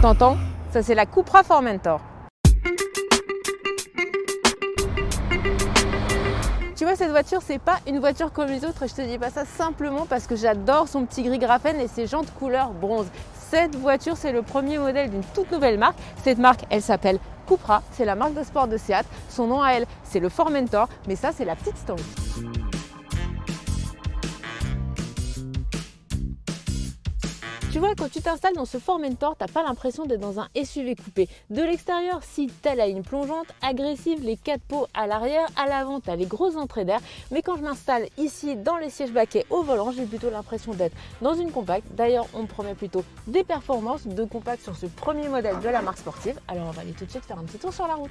T'entends? Ça c'est la Cupra Formentor. Tu vois, cette voiture, c'est pas une voiture comme les autres et je te dis pas ça simplement parce que j'adore son petit gris graphène et ses jantes couleur bronze. Cette voiture, c'est le premier modèle d'une toute nouvelle marque. Cette marque, elle s'appelle Cupra, c'est la marque de sport de Seat. Son nom à elle, c'est le Formentor, mais ça, c'est la petite story. Tu vois, quand tu t'installes dans ce Formentor, t'as pas l'impression d'être dans un SUV coupé. De l'extérieur, si t'as la ligne plongeante, agressive, les 4 pots à l'arrière, à l'avant, t'as les grosses entrées d'air. Mais quand je m'installe ici dans les sièges baquets au volant, j'ai plutôt l'impression d'être dans une compacte. D'ailleurs, on me promet plutôt des performances de compacte sur ce premier modèle de la marque sportive. Alors on va aller tout de suite faire un petit tour sur la route.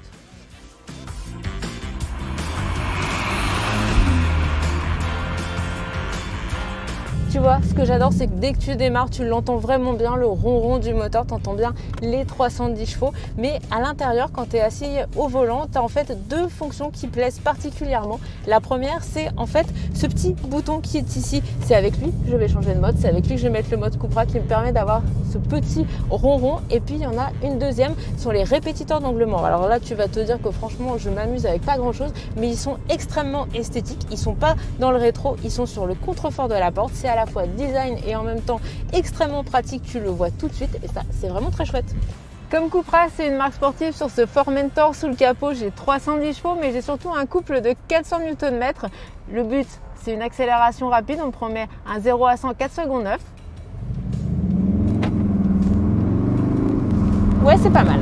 Tu vois, ce que j'adore, c'est que dès que tu démarres, tu l'entends vraiment bien, le ronron du moteur, tu entends bien les 310 chevaux. Mais à l'intérieur, quand tu es assis au volant, tu as en fait deux fonctions qui plaisent particulièrement. La première, c'est en fait ce petit bouton qui est ici. C'est avec lui que je vais changer de mode, c'est avec lui que je vais mettre le mode Cupra qui me permet d'avoir ce petit ronron. Et puis, il y en a une deuxième, ce sont les répétiteurs d'angle mort. Alors là, tu vas te dire que franchement, je m'amuse avec pas grand-chose, mais ils sont extrêmement esthétiques. Ils sont pas dans le rétro, ils sont sur le contrefort de la porte. C'est à la fois design et en même temps extrêmement pratique, tu le vois tout de suite et ça c'est vraiment très chouette. Comme Cupra c'est une marque sportive, sur ce Formentor sous le capot j'ai 310 chevaux mais j'ai surtout un couple de 400 Nm. Le but c'est une accélération rapide, on me promet un 0 à 100 4 secondes 9. Ouais, c'est pas mal.